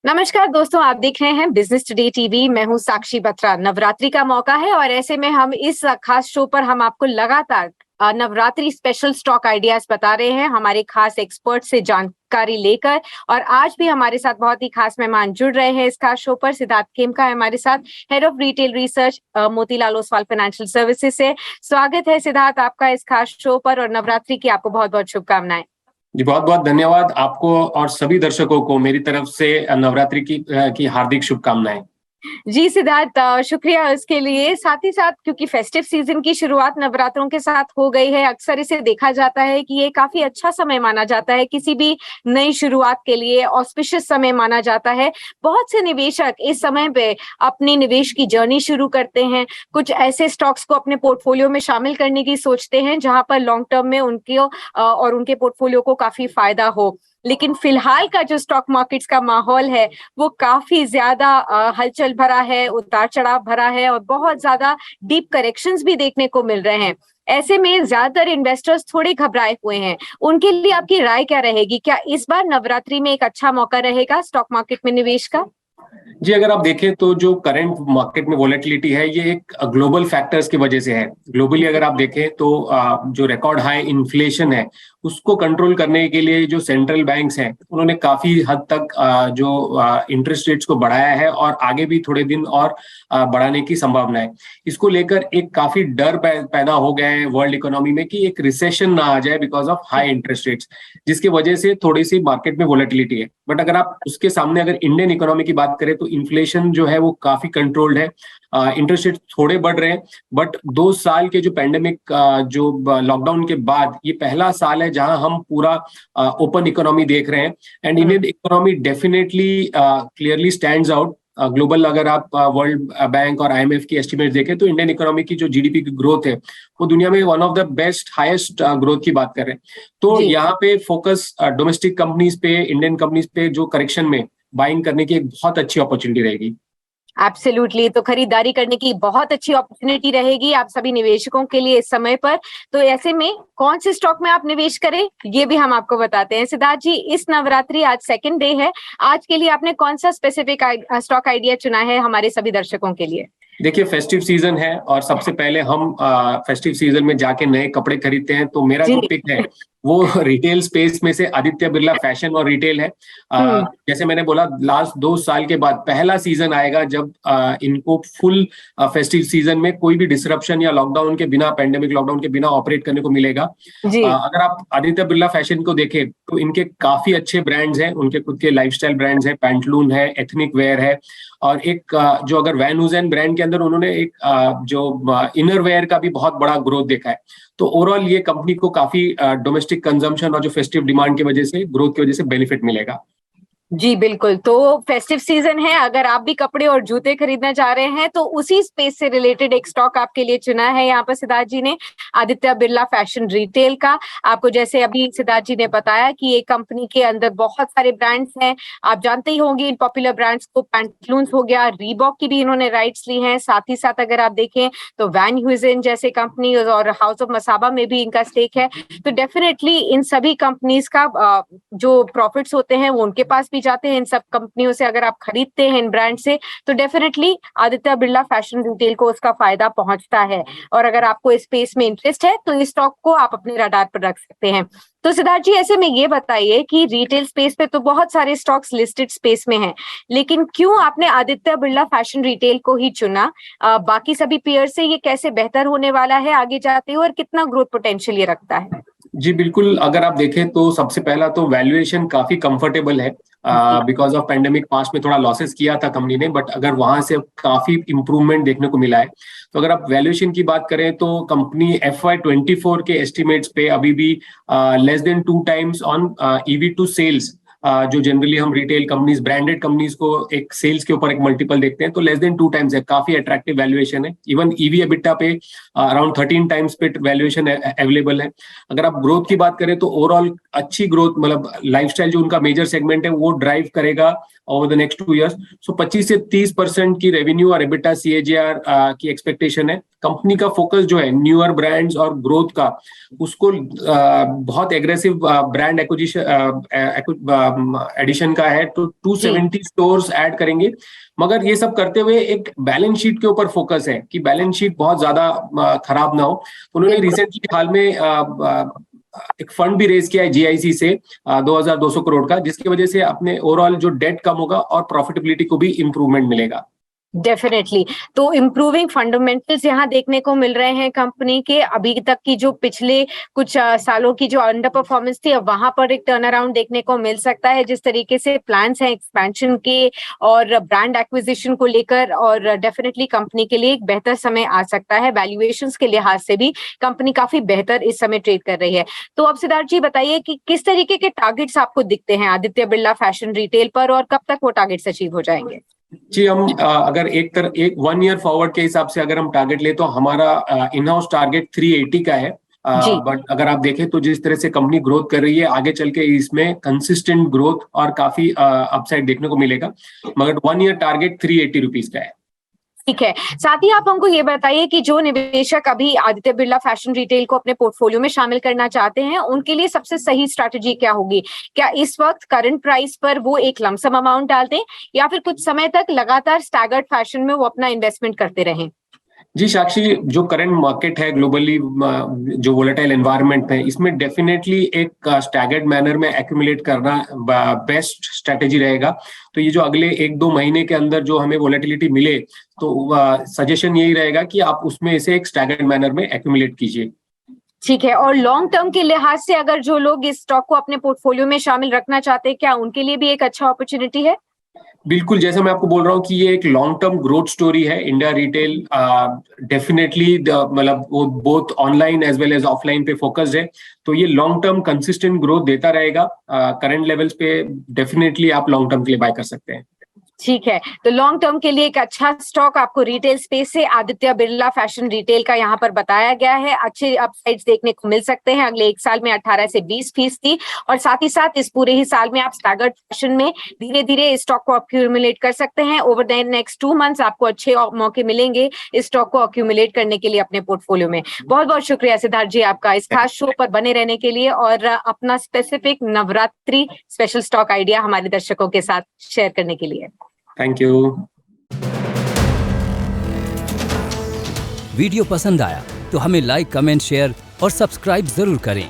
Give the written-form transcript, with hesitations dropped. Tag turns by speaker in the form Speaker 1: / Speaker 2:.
Speaker 1: नमस्कार दोस्तों, आप देख रहे हैं बिजनेस टुडे टीवी। मैं हूं साक्षी बत्रा। नवरात्रि का मौका है और ऐसे में हम इस खास शो पर हम आपको लगातार नवरात्रि स्पेशल स्टॉक आइडियाज बता रहे हैं हमारे खास एक्सपर्ट से जानकारी लेकर। और आज भी हमारे साथ बहुत ही खास मेहमान जुड़ रहे हैं इस खास शो पर। सिद्धार्थ खेमका है हमारे साथ, head of retail research, Motilal Oswal financial services से। स्वागत है सिद्धार्थ आपका इस खास शो पर और नवरात्रि की आपको बहुत बहुत शुभकामनाएं।
Speaker 2: जी बहुत बहुत धन्यवाद आपको और सभी दर्शकों को मेरी तरफ से नवरात्रि की हार्दिक शुभकामनाएं।
Speaker 1: जी सिद्धार्थ, शुक्रिया इसके लिए। साथ ही साथ क्योंकि फेस्टिव सीजन की शुरुआत नवरात्रों के साथ हो गई है, अक्सर इसे देखा जाता है कि ये काफी अच्छा समय माना जाता है किसी भी नई शुरुआत के लिए, ऑस्पिशियस समय माना जाता है। बहुत से निवेशक इस समय पे अपनी निवेश की जर्नी शुरू करते हैं, कुछ ऐसे स्टॉक्स को अपने पोर्टफोलियो में शामिल करने की सोचते हैं जहां पर लॉन्ग टर्म में उनके और उनके पोर्टफोलियो को काफी फायदा हो। लेकिन फिलहाल का जो स्टॉक मार्केट्स का माहौल है वो काफी ज्यादा हलचल भरा है, उतार चढ़ाव भरा है और बहुत ज्यादा डीप करेक्शंस भी देखने को मिल रहे हैं। ऐसे में ज्यादातर इन्वेस्टर्स थोड़े घबराए हुए हैं। उनके लिए आपकी राय क्या रहेगी? क्या इस बार नवरात्रि में एक अच्छा मौका रहेगा स्टॉक मार्केट में निवेश का?
Speaker 2: जी अगर आप देखें तो जो करंट मार्केट में वोलेटिलिटी है ये एक ग्लोबल फैक्टर्स की वजह से है। ग्लोबली अगर आप देखें तो जो रिकॉर्ड हाई इन्फ्लेशन है उसको कंट्रोल करने के लिए जो सेंट्रल बैंक्स हैं उन्होंने काफी हद तक जो इंटरेस्ट रेट्स को बढ़ाया है और आगे भी थोड़े दिन और बढ़ाने की संभावना है। इसको लेकर एक काफी डर पैदा हो गया है वर्ल्ड इकोनॉमी में कि एक रिसेशन ना आ जाए because of high interest rates, जिसकी वजह से थोड़ी सी मार्केट में वोलेटिलिटी है। बट अगर आप उसके सामने अगर इंडियन इकोनॉमी की बात करें तो इन्फ्लेशन जो है वो काफी कंट्रोल्ड है, इंटरेस्ट रेट थोड़े बढ़ रहे हैं। बट 2 साल के जो पैंडेमिक जो लॉकडाउन के बाद ये पहला साल है जहां हम पूरा ओपन इकोनॉमी देख रहे हैं and Indian economy definitely clearly stands out. Global अगर आप वर्ल्ड बैंक और आईएमएफ की एस्टिमेट देखें तो इंडियन इकोनॉमी की जो जीडीपी की ग्रोथ है वो दुनिया में one of the best highest growth की बात कर रहे हैं। तो यहाँ पे फोकस डोमेस्टिक कंपनीज पे, इंडियन कंपनीज पे जो करेक्शन में बाइंग करने की एक बहुत अच्छी अपॉर्चुनिटी रहेगी।
Speaker 1: एब्सोल्युटली, तो खरीदारी करने की बहुत अच्छी अपॉर्चुनिटी रहेगी आप सभी निवेशकों के लिए इस समय पर। तो ऐसे में कौन से स्टॉक में आप निवेश करें ये भी हम आपको बताते हैं। सिद्धार्थ जी, इस नवरात्रि आज सेकंड डे है, आज के लिए आपने कौन सा स्पेसिफिक स्टॉक आइडिया चुना है हमारे सभी दर्शकों के लिए?
Speaker 2: देखिए फेस्टिव सीजन है और सबसे पहले हम फेस्टिव सीजन में जाके नए कपड़े खरीदते हैं, तो मेरा जो पिक है वो रिटेल स्पेस में से आदित्य बिरला फैशन और रिटेल है। जैसे मैंने बोला लास्ट 2 साल के बाद पहला सीजन आएगा जब इनको फुल फेस्टिव सीजन में कोई भी डिसरप्शन या लॉकडाउन के बिना, पैंडेमिक लॉकडाउन के बिना ऑपरेट करने को मिलेगा। अगर आप आदित्य बिरला फैशन को देखें तो इनके काफी अच्छे ब्रांड्स हैं, उनके खुद के लाइफस्टाइल ब्रांड्स हैं, पैंटलून है, एथनिक वेयर है और एक जो अगर वैन हुजन ब्रांड के अंदर उन्होंने एक जो इनर वेयर का भी बहुत बड़ा ग्रोथ देखा है। तो ओवरऑल ये कंपनी को काफी डोमेस्टिक कंजम्पशन और जो फेस्टिव डिमांड की वजह से, ग्रोथ की वजह से बेनिफिट मिलेगा।
Speaker 1: जी बिल्कुल, तो फेस्टिव सीजन है, अगर आप भी कपड़े और जूते खरीदना चाह रहे हैं तो उसी स्पेस से रिलेटेड एक स्टॉक आपके लिए चुना है यहाँ पर सिद्धार्थ जी ने, आदित्य बिरला फैशन रिटेल का। आपको जैसे अभी सिद्धार्थ जी ने बताया कि ये कंपनी के अंदर बहुत सारे ब्रांड्स हैं, आप जानते ही होंगे इन पॉपुलर ब्रांड्स को। पैंटलून्स हो गया, रीबॉक की भी इन्होंने राइट्स ली हैं। साथ ही साथ अगर आप देखें तो वैन ह्यूजन जैसे कंपनी और हाउस ऑफ मसाबा में भी इनका स्टेक है। तो डेफिनेटली इन सभी कंपनीज का जो प्रॉफिट्स होते हैं वो उनके पास भी जाते हैं। इन सब कंपनियों से अगर आप खरीदते हैं इन ब्रांड से तो definitely Aditya Birla fashion retail को उसका फायदा पहुंचता है। और अगर आपको इस स्पेस में इंटरेस्ट है तो इस स्टॉक को आप अपने रडार पर रख सकते हैं। तो सिद्धार्थ जी, ऐसे में ये बताइए कि रिटेल स्पेस पे तो बहुत सारे स्टॉक्स लिस्टेड स्पेस में हैं, लेकिन क्यों आपने आदित्य बिरला फैशन रिटेल को ही चुना? बाकी सभी पेयर से ये कैसे बेहतर होने वाला है आगे जाते हुए और कितना ग्रोथ पोटेंशियल ये रखता है?
Speaker 2: जी बिल्कुल, अगर आप देखें तो सबसे पहला तो वैल्यूएशन काफी कंफर्टेबल है बिकॉज ऑफ पैंडेमिक पास्ट में थोड़ा लॉसेस किया था कंपनी ने, बट अगर वहां से काफी इंप्रूवमेंट देखने को मिला है। तो अगर आप वैल्यूएशन की बात करें तो कंपनी FY24 के एस्टिमेट्स पे अभी भी less than 2 times on EV to sales, जो जनरली हम रिटेल कंपनीज, ब्रांडेड कंपनीज को एक सेल्स के ऊपर एक मल्टीपल देखते हैं तो लेस देन 2 times है, काफी अट्रैक्टिव वैल्यूएशन है। इवन EV एबिटा पे अराउंड 13 times पे वैल्यूएशन अवेलेबल है। अगर आप ग्रोथ की बात करें तो ओवरऑल अच्छी ग्रोथ, मतलब लाइफस्टाइल जो उनका मेजर सेगमेंट है वो ड्राइव करेगा ओवर द नेक्स्ट 2 years। सो 25 से 30% की रेवेन्यू और एबिटा CAGR की एक्सपेक्टेशन है। कंपनी का फोकस जो है न्यूअर ब्रांड्स और ग्रोथ का, उसको बहुत एग्रेसिव ब्रांड एक्विजिशन एडिशन का है, तो 270 स्टोर्स ऐड करेंगे। मगर ये सब करते हुए एक बैलेंस शीट के ऊपर फोकस है कि बैलेंस शीट बहुत ज्यादा खराब ना हो। उन्होंने रिसेंटली हाल में एक फंड भी रेज किया है जीआईसी से 2200 करोड़ का, जिसकी वजह से अपने ओवरऑल जो डेट कम होगा और प्रॉफिटेबिलिटी को भी इंप्रूवमेंट मिलेगा।
Speaker 1: डेफिनेटली। तो इम्प्रूविंग फंडामेंटल्स यहाँ देखने को मिल रहे हैं कंपनी के। अभी तक की जो पिछले कुछ सालों की जो अंडर परफॉर्मेंस थी, अब वहां पर एक टर्न अराउंड देखने को मिल सकता है। जिस तरीके से प्लान्स हैं एक्सपेंशन के और ब्रांड एक्विजिशन को लेकर, और डेफिनेटली कंपनी के लिए एक बेहतर समय आ सकता है। वैल्यूएशंस के लिहाज से भी कंपनी काफी बेहतर इस समय ट्रेड कर रही है। तो अब सिद्धार्थ जी बताइए कि किस तरीके के टारगेट्स आपको दिखते हैं आदित्य बिरला फैशन रिटेल पर, और कब तक वो टारगेट्स अचीव हो जाएंगे?
Speaker 2: जी, हम अगर एक 1 ईयर फॉरवर्ड के हिसाब से अगर हम टारगेट ले तो हमारा इन हाउस टारगेट 380 का है। बट अगर आप देखें तो जिस तरह से कंपनी ग्रोथ कर रही है, आगे चल के इसमें कंसिस्टेंट ग्रोथ और काफी अपसाइड देखने को मिलेगा। मगर 1 ईयर टारगेट 380 रुपीज का है।
Speaker 1: ठीक है। साथ ही आप हमको ये बताइए कि जो निवेशक अभी आदित्य बिरला फैशन रिटेल को अपने पोर्टफोलियो में शामिल करना चाहते हैं, उनके लिए सबसे सही स्ट्रैटेजी क्या होगी? क्या इस वक्त करंट प्राइस पर वो एक लमसम अमाउंट डाल दें, या फिर कुछ समय तक लगातार स्टैगर्ड फैशन में वो अपना इन्वेस्टमेंट करते रहें?
Speaker 2: जी साक्षी, जो करंट मार्केट है ग्लोबली, जो वोलेटाइल एनवायरनमेंट है, इसमें डेफिनेटली एक स्टैगर्ड मैनर में एक्यूमुलेट करना बेस्ट स्ट्रेटेजी रहेगा। तो ये जो अगले 1-2 महीने के अंदर जो हमें वोलेटिलिटी मिले, तो सजेशन यही रहेगा कि आप उसमें इसे एक स्टैगर्ड मैनर में एक्यूमुलेट कीजिए।
Speaker 1: ठीक है। और लॉन्ग टर्म के लिहाज से अगर जो लोग इस स्टॉक को अपने पोर्टफोलियो में शामिल रखना चाहते हैं, क्या उनके लिए भी एक अच्छा अपॉर्चुनिटी है?
Speaker 2: बिल्कुल, जैसे मैं आपको बोल रहा हूँ कि ये एक लॉन्ग टर्म ग्रोथ स्टोरी है। इंडिया रिटेल डेफिनेटली मतलब वो both online as well as offline पे फोकस्ड है, तो ये लॉन्ग टर्म कंसिस्टेंट ग्रोथ देता रहेगा। करंट लेवल्स पे डेफिनेटली आप लॉन्ग टर्म के लिए बाय कर सकते हैं।
Speaker 1: ठीक है। तो लॉन्ग टर्म के लिए एक अच्छा स्टॉक आपको रिटेल स्पेस से आदित्य बिरला फैशन रिटेल का यहाँ पर बताया गया है। अच्छे अपसाइड्स देखने को मिल सकते हैं अगले 1 साल में 18 से 20%, और साथ ही साथ इस पूरे ही साल में आप स्टैगर्ड फैशन में धीरे धीरे इस स्टॉक को अक्यूमुलेट कर सकते हैं। ओवर द नेक्स्ट 2 मंथ्स आपको अच्छे मौके मिलेंगे इस स्टॉक को अक्यूमुलेट करने के लिए अपने पोर्टफोलियो में। बहुत बहुत शुक्रिया सिद्धार्थ जी आपका इस खास शो पर बने रहने के लिए, और अपना specific Navratri special stock idea हमारे दर्शकों के साथ शेयर करने के लिए।
Speaker 2: Thank you.
Speaker 3: वीडियो पसंद आया तो हमें लाइक, कमेंट, शेयर और सब्सक्राइब जरूर करें।